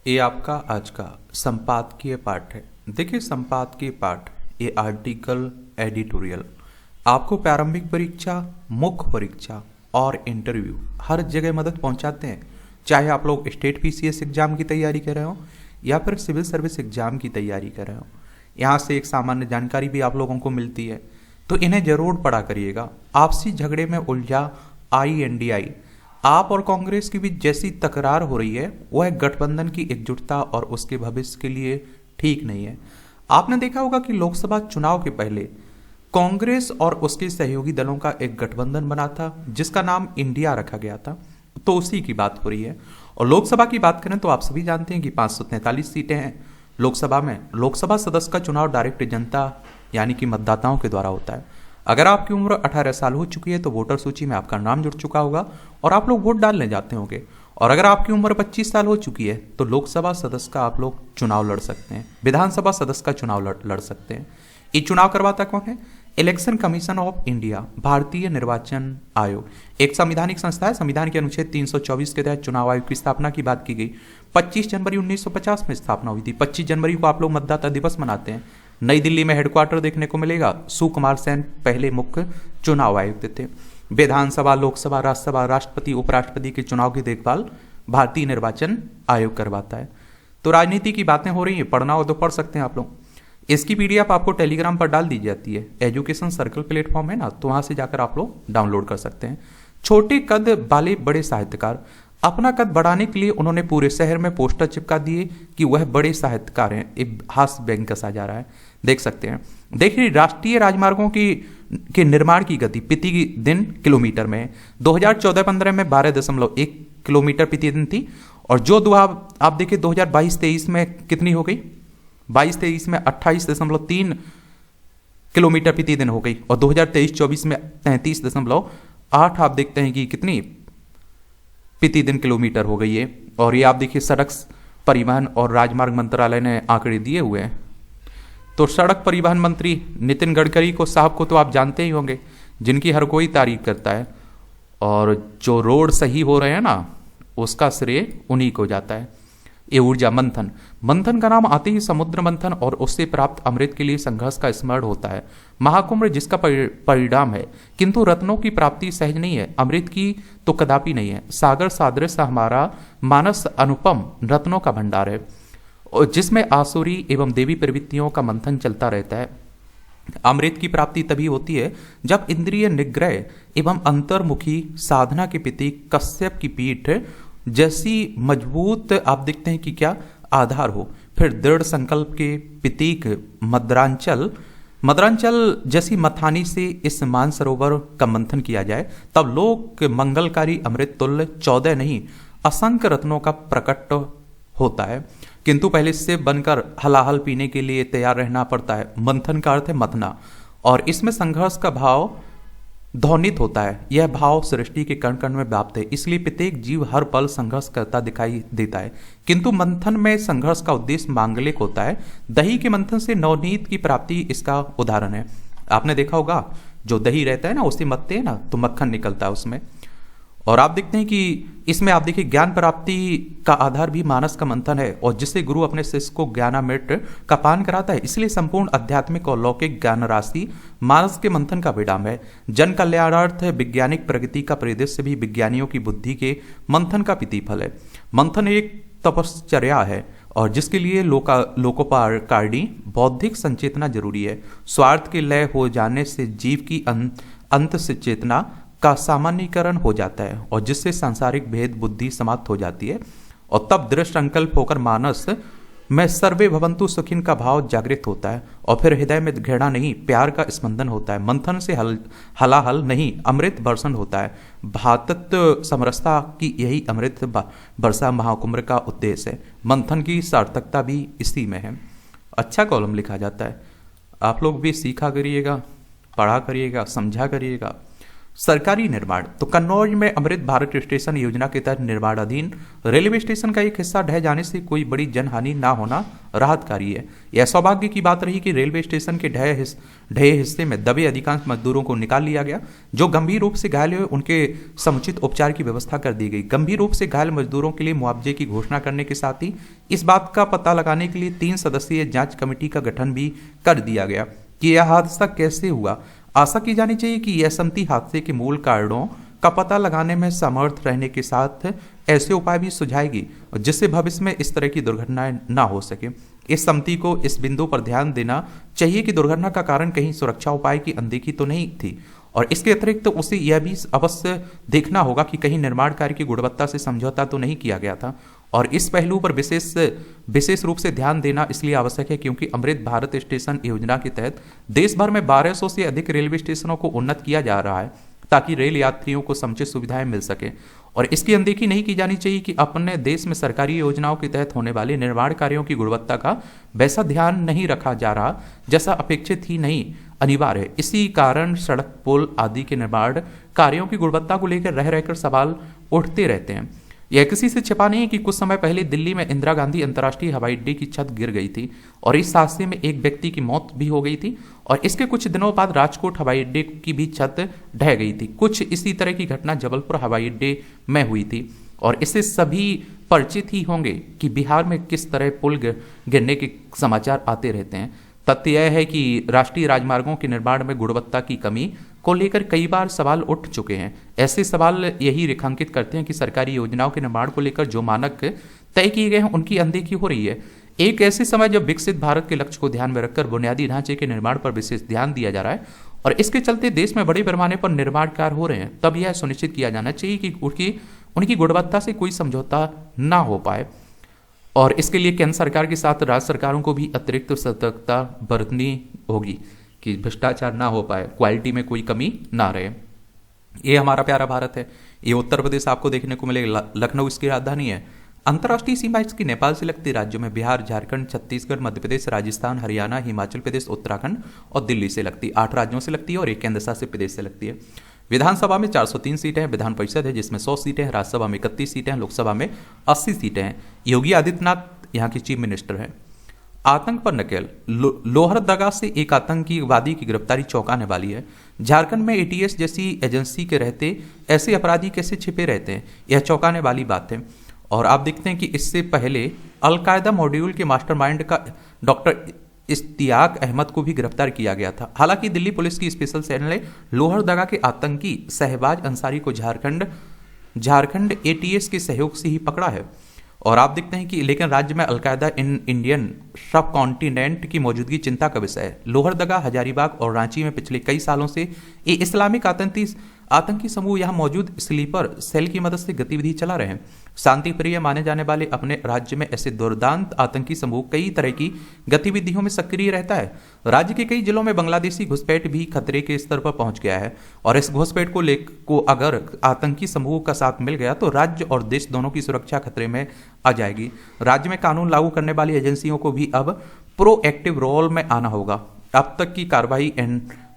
ये आपका आज का संपादकीय पाठ है। देखिए, संपादकीय पाठ ये आर्टिकल, एडिटोरियल आपको प्रारंभिक परीक्षा, मुख्य परीक्षा और इंटरव्यू हर जगह मदद पहुंचाते हैं। चाहे आप लोग स्टेट पीसीएस एग्जाम की तैयारी कर रहे हो या फिर सिविल सर्विस एग्जाम की तैयारी कर रहे हो, यहाँ से एक सामान्य जानकारी भी आप लोगों को मिलती है, तो इन्हें जरूर पढ़ा करिएगा। आपसी झगड़े में उलझा INDI, आप और कांग्रेस के बीच जैसी तकरार हो रही है वह गठबंधन की एकजुटता और उसके भविष्य के लिए ठीक नहीं है। आपने देखा होगा कि लोकसभा चुनाव के पहले कांग्रेस और उसके सहयोगी दलों का एक गठबंधन बना था जिसका नाम इंडिया रखा गया था, तो उसी की बात हो रही है। और लोकसभा की बात करें तो आप सभी जानते हैं कि 543 सीटें हैं लोकसभा में। लोकसभा सदस्य का चुनाव डायरेक्ट जनता यानी कि मतदाताओं के द्वारा होता है। अगर आपकी उम्र 18 साल हो चुकी है तो वोटर सूची में आपका नाम जुड़ चुका होगा और आप लोग वोट डालने जाते होंगे। और अगर आपकी उम्र 25 साल हो चुकी है तो लोकसभा सदस्य का आप लोग चुनाव लड़ सकते हैं, विधानसभा सदस्य का चुनाव लड़ सकते हैं। ये चुनाव करवाता कौन है? इलेक्शन कमीशन ऑफ इंडिया, भारतीय निर्वाचन आयोग, एक संवैधानिक संस्था है। संविधान के अनुच्छेद 324 के तहत चुनाव आयोग की स्थापना की बात की गई। 25 जनवरी 1950 में स्थापना हुई थी। 25 जनवरी को आप लोग मतदाता दिवस मनाते हैं। नई दिल्ली में हेडक्वार्टर देखने को मिलेगा। सुकुमार सेन पहले मुख्य चुनाव आयुक्त थे। विधानसभा, लोकसभा, राज्यसभा, राष्ट्रपति, उपराष्ट्रपति के चुनाव की देखभाल भारतीय निर्वाचन आयोग करवाता है। तो राजनीति की बातें हो रही है, पढ़ना हो तो पढ़ सकते हैं आप लोग। इसकी PDF आपको टेलीग्राम पर डाल दी जाती है। एजुकेशन सर्कल प्लेटफॉर्म है ना, तो वहां से जाकर आप लोग डाउनलोड कर सकते हैं। छोटे कद वाले बड़े साहित्यकार, अपना कद बढ़ाने के लिए उन्होंने पूरे शहर में पोस्टर चिपका दिए कि वह बड़े साहित्यकार हैं। एक हास्य व्यंग कसा जा रहा है, देख सकते हैं। देखिए, राष्ट्रीय राजमार्गों के निर्माण की गति प्रति दिन किलोमीटर में 2014-15 में 12.1 किलोमीटर प्रति दिन थी। और जो दुआ आप देखिए 2022-23 में कितनी हो गई? 22-23 में 28.3 किलोमीटर प्रति दिन हो गई। और 2023-24 में 33.8 आप देखते हैं कि कितनी प्रति दिन किलोमीटर हो गई है। और ये आप देखिए सड़क परिवहन और राजमार्ग मंत्रालय ने आंकड़े दिए हुए हैं। तो सड़क परिवहन मंत्री नितिन गडकरी को साहब को तो आप जानते ही होंगे, जिनकी हर कोई तारीफ करता है। और जो रोड सही हो रहे हैं ना, उसका श्रेय उन्हीं को जाता है। ये ऊर्जा मंथन, मंथन का नाम आते ही समुद्र मंथन और उससे प्राप्त अमृत के लिए संघर्ष का स्मरण होता है। महाकुंभ जिसका परिणाम है, किंतु रत्नों की प्राप्ति सहज नहीं है, अमृत की तो कदापि नहीं है। सागर सादृश्य हमारा मानस अनुपम रत्नों का भंडार है, जिसमें आसुरी एवं देवी प्रवृत्तियों का मंथन चलता रहता है। अमृत की प्राप्ति तभी होती है जब इंद्रिय निग्रह एवं अंतर्मुखी साधना के प्रतीक कश्यप की पीठ जैसी मजबूत आप देखते हैं कि क्या आधार हो। फिर दृढ़ संकल्प के प्रतीक मदरांचल जैसी मथानी से इस मानसरोवर का मंथन किया जाए, तब लोक मंगलकारी अमृत तुल्य 14 नहीं असंख्य रत्नों का प्रकट होता है। किंतु पहले इससे बनकर हलाहल पीने के लिए तैयार रहना पड़ता है। मंथन का अर्थ है मथना, और इसमें संघर्ष का भाव ध्वनित होता है। यह भाव सृष्टि के कण कण में व्याप्त है, इसलिए प्रत्येक जीव हर पल संघर्ष करता दिखाई देता है। किंतु मंथन में संघर्ष का उद्देश्य मांगलिक होता है। दही के मंथन से नवनीत की प्राप्ति इसका उदाहरण है। आपने देखा होगा जो दही रहता है ना, उसे मथते हैं ना तो मक्खन निकलता है उसमें। और आप देखते हैं कि इसमें आप देखिए ज्ञान प्राप्ति का आधार भी मानस का मंथन है, और जिससे गुरु अपने शिष्य को ज्ञानामृत का पान कराता है। इसलिए संपूर्ण आध्यात्मिक और लौकिक ज्ञान राशि मानस के मंथन का परिणाम है। जन कल्याणार्थ वैज्ञानिक प्रगति का परिदृश्य भी विज्ञानियों की बुद्धि के मंथन का प्रतिफल है। मंथन एक तपश्चर्या है और जिसके लिए लोकोपकारणी बौद्धिक संचेतना जरूरी है। स्वार्थ के लय हो जाने से जीव की अंत से चेतना का सामान्यीकरण हो जाता है, और जिससे सांसारिक भेद बुद्धि समाप्त हो जाती है। और तब दृढ़ संकल्प होकर मानस में सर्वे भवंतु सुखिन का भाव जागृत होता है, और फिर हृदय में घृणा नहीं प्यार का स्पंदन होता है। मंथन से हलाहल नहीं अमृत वर्षण होता है। भातत्व समरसता की यही अमृत वर्षा महाकुंभ का उद्देश्य है। मंथन की सार्थकता भी इसी में है। अच्छा कॉलम लिखा जाता है, आप लोग भी सीखा करिएगा, पढ़ा करिएगा, समझा करिएगा। सरकारी निर्माण। तो कन्नौज में अमृत भारत स्टेशन योजना के तहत निर्माणाधीन रेलवे स्टेशन का एक हिस्सा ढह जाने से कोई बड़ी जनहानि ना होना राहतकारी है। यह सौभाग्य की बात रही कि रेलवे स्टेशन के ढहे हिस्से में दबे अधिकांश मजदूरों को निकाल लिया गया। जो गंभीर रूप से घायल हुए उनके समुचित उपचार की व्यवस्था कर दी गई। गंभीर रूप से घायल मजदूरों के लिए मुआवजे की घोषणा करने के साथ ही इस बात का पता लगाने के लिए 3 सदस्यीय जांच कमेटी का गठन भी कर दिया गया कि यह हादसा कैसे हुआ। आशा की जानी चाहिए कि यह समिति हादसे के मूल कारणों का पता लगाने में समर्थ रहने के साथ ऐसे उपाय भी सुझाएगी जिससे भविष्य में इस तरह की दुर्घटनाएं ना हो सके। इस समिति को इस बिंदु पर ध्यान देना चाहिए कि दुर्घटना का कारण कहीं सुरक्षा उपाय की अनदेखी तो नहीं थी, और इसके अतिरिक्त उसे यह भी अवश्य देखना होगा कि कहीं निर्माण कार्य की गुणवत्ता से समझौता तो नहीं किया गया था। और इस पहलू पर विशेष रूप से ध्यान देना इसलिए आवश्यक है क्योंकि अमृत भारत स्टेशन योजना के तहत देश भर में 1200 से अधिक रेलवे स्टेशनों को उन्नत किया जा रहा है ताकि रेल यात्रियों को समुचित सुविधाएं मिल सके। और इसकी अनदेखी नहीं की जानी चाहिए कि अपने देश में सरकारी योजनाओं के तहत होने वाले निर्माण कार्यों की गुणवत्ता का वैसा ध्यान नहीं रखा जा रहा जैसा अपेक्षित ही नहीं अनिवार्य है। इसी कारण सड़क, पुल आदि के निर्माण कार्यों की गुणवत्ता को लेकर रह रहकर सवाल उठते रहते हैं। यह किसी से छिपा नहीं है कि कुछ समय पहले दिल्ली में इंदिरा गांधी अंतर्राष्ट्रीय हवाई अड्डे की छत गिर गई थी और इस हादसे में एक व्यक्ति की मौत भी हो गई थी, और इसके कुछ दिनों बाद राजकोट हवाई अड्डे की भी छत ढह गई थी। कुछ इसी तरह की घटना जबलपुर हवाई अड्डे में हुई थी, और इससे सभी परिचित ही होंगे कि बिहार में किस तरह पुल गिरने के समाचार आते रहते हैं। तथ्य यह है कि राष्ट्रीय राजमार्गों के निर्माण में गुणवत्ता की कमी को लेकर कई बार सवाल उठ चुके हैं। ऐसे सवाल यही रेखांकित करते हैं कि सरकारी योजनाओं के निर्माण को लेकर जो मानक तय किए गए हैं उनकी अनदेखी हो रही है। एक ऐसे समय जब विकसित भारत के लक्ष्य को ध्यान में रखकर बुनियादी ढांचे के निर्माण पर विशेष ध्यान दिया जा रहा है और इसके चलते देश में बड़े पैमाने पर निर्माण कार्य हो रहे हैं, तब यह सुनिश्चित किया जाना चाहिए कि उनकी गुणवत्ता से कोई समझौता ना हो पाए। और इसके लिए केंद्र सरकार के साथ राज्य सरकारों को भी अतिरिक्त सतर्कता बरतनी होगी कि भ्रष्टाचार ना हो पाए, क्वालिटी में कोई कमी ना रहे। ये हमारा प्यारा भारत है। ये उत्तर प्रदेश आपको देखने को मिलेगा, लखनऊ इसकी राजधानी है। अंतर्राष्ट्रीय सीमा इसकी नेपाल से लगती राज्यों में बिहार, झारखंड, छत्तीसगढ़, मध्य प्रदेश, राजस्थान, हरियाणा, हिमाचल प्रदेश, उत्तराखंड और दिल्ली से लगती 8 राज्यों से लगती है और एक केंद्र शासित प्रदेश से लगती है। विधानसभा में 403 सीटें हैं, विधान परिषद है जिसमें 100 सीटें हैं, राज्यसभा में 31 सीटें हैं, लोकसभा में 80 सीटें हैं। योगी आदित्यनाथ यहाँ के चीफ मिनिस्टर हैं। आतंक पर नकेल। लोहरदगा से एक आतंकवादी की गिरफ्तारी चौंकाने वाली है। झारखंड में एटीएस जैसी एजेंसी के रहते ऐसे अपराधी कैसे छिपे रहते हैं, यह चौंकाने वाली बात है। और आप देखते हैं कि इससे पहले अलकायदा मॉड्यूल के मास्टरमाइंड का डॉक्टर इश्तियाक अहमद को भी गिरफ्तार किया गया था। हालांकि दिल्ली पुलिस की स्पेशल सेल ने लोहरदगा के आतंकी शहबाज अंसारी को झारखंड एटीएस के सहयोग से ही पकड़ा है। और आप देखते हैं कि लेकिन राज्य में अलकायदा इंडियन सब कॉन्टिनेंट की मौजूदगी चिंता का विषय है। लोहरदगा, हजारीबाग और रांची में पिछले कई सालों से ये इस्लामिक आतंकी समूह यहाँ मौजूद स्लीपर सेल की मदद से गतिविधि चला रहे हैं। शांति प्रिय माने जाने वाले अपने राज्य में ऐसे दुर्दांत आतंकी समूह कई तरह की गतिविधियों में सक्रिय रहता है। राज्य के कई जिलों में बांग्लादेशी घुसपैठ भी खतरे के स्तर पर पहुंच गया है और इस घुसपैठ को अगर आतंकी समूह का साथ मिल गया तो राज्य और देश दोनों की सुरक्षा खतरे में आ जाएगी। राज्य में कानून लागू करने वाली एजेंसियों को भी अब प्रोएक्टिव रोल में आना होगा। अब तक की कार्रवाई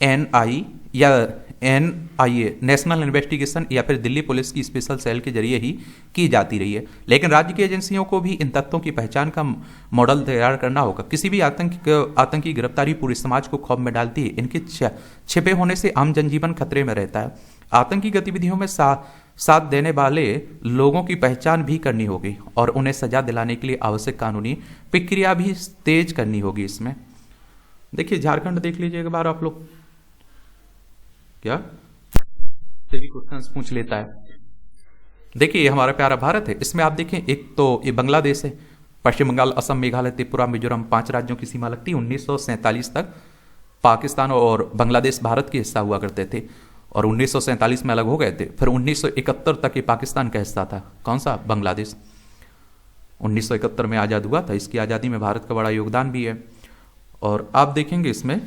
एनआई या एनआईए नेशनल इन्वेस्टिगेशन या फिर दिल्ली पुलिस की स्पेशल सेल के जरिए ही की जाती रही है, लेकिन राज्य की एजेंसियों को भी इन तत्वों की पहचान का मॉडल तैयार करना होगा। किसी भी आतंकी गिरफ्तारी पूरे समाज को खौफ में डालती है। इनके छिपे होने से आम जनजीवन खतरे में रहता है। आतंकी गतिविधियों में साथ देने वाले लोगों की पहचान भी करनी होगी और उन्हें सजा दिलाने के लिए आवश्यक कानूनी प्रक्रिया भी तेज करनी होगी। इसमें देखिए झारखंड देख लीजिए एक बार आप लोग, क्या भी क्वेश्चंस पूछ लेता है। देखिए ये हमारा प्यारा भारत है। इसमें आप देखें एक तो ये बांग्लादेश है, पश्चिम बंगाल, असम, मेघालय, त्रिपुरा, मिजोरम 5 राज्यों की सीमा लगती है। 1947 तक पाकिस्तान और बांग्लादेश भारत के हिस्सा हुआ करते थे और 1947 में अलग हो गए थे। फिर 1971 तक ये पाकिस्तान का हिस्सा था। कौन सा? बांग्लादेश। 1971 में आज़ाद हुआ था। इसकी आज़ादी में भारत का बड़ा योगदान भी है। और आप देखेंगे इसमें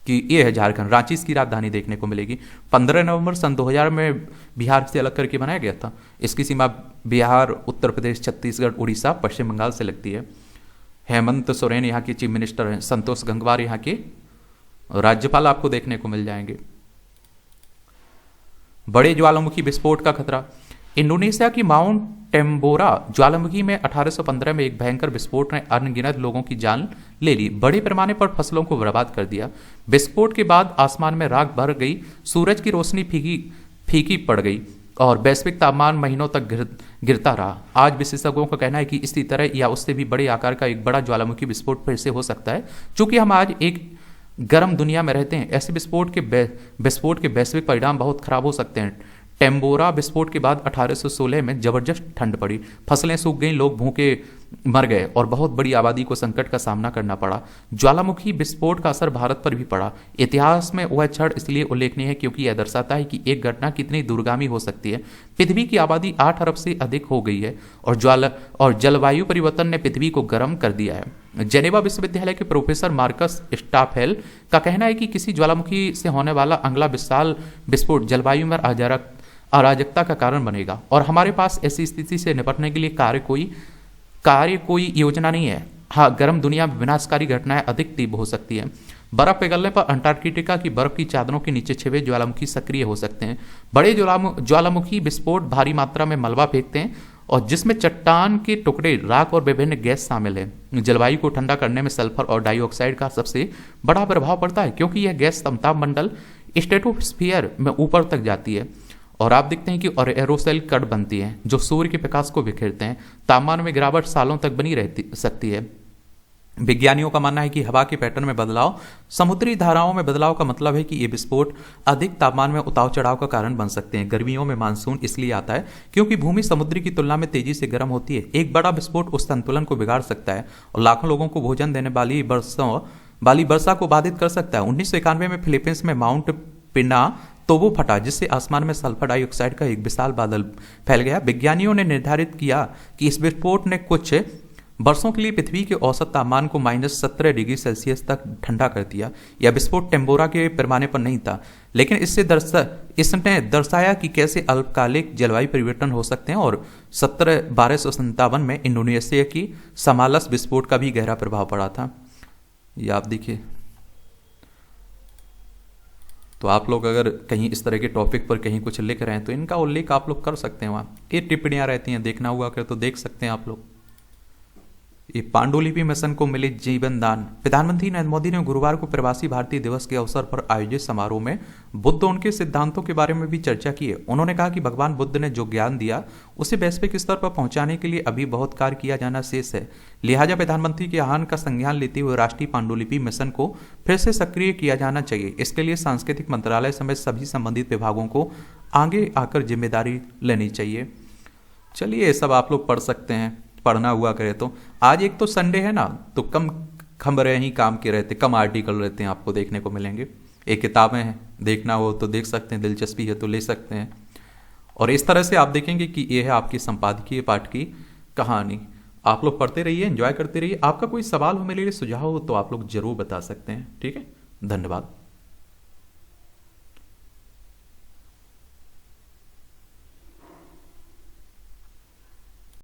कि ये है झारखंड, रांची इसकी राजधानी देखने को मिलेगी। 15 नवंबर सन 2000 में बिहार से अलग करके बनाया गया था। इसकी सीमा बिहार, उत्तर प्रदेश, छत्तीसगढ़, उड़ीसा, पश्चिम बंगाल से लगती है। हेमंत सोरेन यहाँ के चीफ मिनिस्टर हैं। संतोष गंगवार यहाँ के राज्यपाल आपको देखने को मिल जाएंगे। बड़े ज्वालामुखी विस्फोट का खतरा। इंडोनेशिया की माउंट टेम्बोरा ज्वालामुखी में 1815 में एक भयंकर विस्फोट ने अनगिनत लोगों की जान ले ली, बड़े पैमाने पर फसलों को बर्बाद कर दिया। विस्फोट के बाद आसमान में राख भर गई, सूरज की रोशनी फीकी पड़ गई और वैश्विक तापमान महीनों तक गिरता रहा। आज विशेषज्ञों का कहना है कि इसी तरह या उससे भी बड़े आकार का एक बड़ा ज्वालामुखी विस्फोट फिर से हो सकता है। चूंकि हम आज एक गर्म दुनिया में रहते हैं, ऐसे विस्फोट के वैश्विक परिणाम बहुत खराब हो सकते हैं। टेम्बोरा विस्फोट के बाद 1816 में जबरदस्त ठंड पड़ी, फसलें सूख गईं, लोग भूखे मर गए और बहुत बड़ी आबादी को संकट का सामना करना पड़ा। ज्वालामुखी विस्फोट का असर भारत पर भी पड़ा। इतिहास में वह क्षण इसलिए उल्लेखनीय है क्योंकि यह दर्शाता है कि एक घटना कितनी दूरगामी हो सकती है। पृथ्वी की आबादी 8 अरब से अधिक हो गई है और जलवायु परिवर्तन ने पृथ्वी को गर्म कर दिया है। जेनेवा विश्वविद्यालय के प्रोफेसर मार्कस स्टाफेल का कहना है कि किसी ज्वालामुखी से होने वाला अगला विशाल विस्फोट जलवायु में अराजकता का कारण बनेगा और हमारे पास ऐसी स्थिति से निपटने के लिए कार्य कोई योजना नहीं है। हाँ, गर्म दुनिया में विनाशकारी घटनाएं अधिक तीव्र हो सकती हैं। बर्फ पिघलने पर अंटार्कटिका की बर्फ की चादरों के नीचे छिपे ज्वालामुखी सक्रिय हो सकते हैं। बड़े ज्वालामुखी विस्फोट भारी मात्रा में मलबा फेंकते हैं और जिसमें चट्टान के टुकड़े, राख और विभिन्न गैस शामिल है। जलवायु को ठंडा करने में सल्फर और डाइऑक्साइड का सबसे बड़ा प्रभाव पड़ता है क्योंकि यह गैस समताप मंडल स्ट्रेटोस्फीयर में ऊपर तक जाती है और आप देखते हैं कि और एरोसेल कण बनती हैं जो सूर्य के प्रकाश को बिखेरते हैं। तापमान में गिरावट सालों तक बनी रहती सकती है। विज्ञानियों का मानना है कि हवा के पैटर्न में बदलाव, समुद्री धाराओं में बदलाव का मतलब है कि ये विस्फोट अधिक तापमान में उतार चढ़ाव का कारण बन सकते हैं। गर्मियों में मानसून इसलिए आता है क्योंकि भूमि समुद्र की तुलना में तेजी से गर्म होती है। एक बड़ा विस्फोट उस संतुलन को बिगाड़ सकता है और लाखों लोगों को भोजन देने वाली वर्षा को बाधित कर सकता है। 1991 में फिलीपींस में माउंट पिना तो वो फटा जिससे आसमान में सल्फर डाइऑक्साइड का एक विशाल बादल फैल गया। विज्ञानियों ने निर्धारित किया कि इस विस्फोट ने कुछ वर्षों के लिए पृथ्वी के औसत तापमान को -17 डिग्री सेल्सियस तक ठंडा कर दिया। यह विस्फोट टेम्बोरा के पैमाने पर नहीं था, लेकिन इसने दर्शाया कि कैसे अल्पकालिक जलवायु परिवर्तन हो सकते हैं और 1257 में इंडोनेशिया की समालस विस्फोट का भी गहरा प्रभाव पड़ा था। ये आप देखिए। तो आप लोग अगर कहीं इस तरह के टॉपिक पर कहीं कुछ लिख रहे हैं तो इनका उल्लेख आप लोग कर सकते हैं। वहाँ ये टिप्पणियाँ रहती हैं, देखना हुआ कर तो देख सकते हैं आप लोग। ये पांडुलिपि मिशन को मिले जीवन दान। प्रधानमंत्री नरेंद्र मोदी ने गुरुवार को प्रवासी भारतीय दिवस के अवसर पर आयोजित समारोह में बुद्ध और उनके सिद्धांतों के बारे में भी चर्चा की है। उन्होंने कहा कि भगवान बुद्ध ने जो ज्ञान दिया उसे वैश्विक स्तर पर पहुंचाने के लिए अभी बहुत कार्य किया जाना शेष है। लिहाजा प्रधानमंत्री के आह्वान का संज्ञान लेते हुए राष्ट्रीय पांडुलिपि मिशन को फिर से सक्रिय किया जाना चाहिए। इसके लिए सांस्कृतिक मंत्रालय समेत सभी संबंधित विभागों को आगे आकर जिम्मेदारी लेनी चाहिए। चलिए, ये सब आप लोग पढ़ सकते हैं, पढ़ना हुआ करे तो। आज एक तो संडे है ना, तो कम खबरें ही काम के रहते, कम आर्टिकल रहते हैं, आपको देखने को मिलेंगे। एक किताबें हैं, देखना हो तो देख सकते हैं, दिलचस्पी है तो ले सकते हैं। और इस तरह से आप देखेंगे कि ये है आपकी संपादकीय पाठ की कहानी। आप लोग पढ़ते रहिए, एंजॉय करते रहिए। आपका कोई सवाल हो, मेरे लिए सुझाव हो तो आप लोग जरूर बता सकते हैं। ठीक है, धन्यवाद।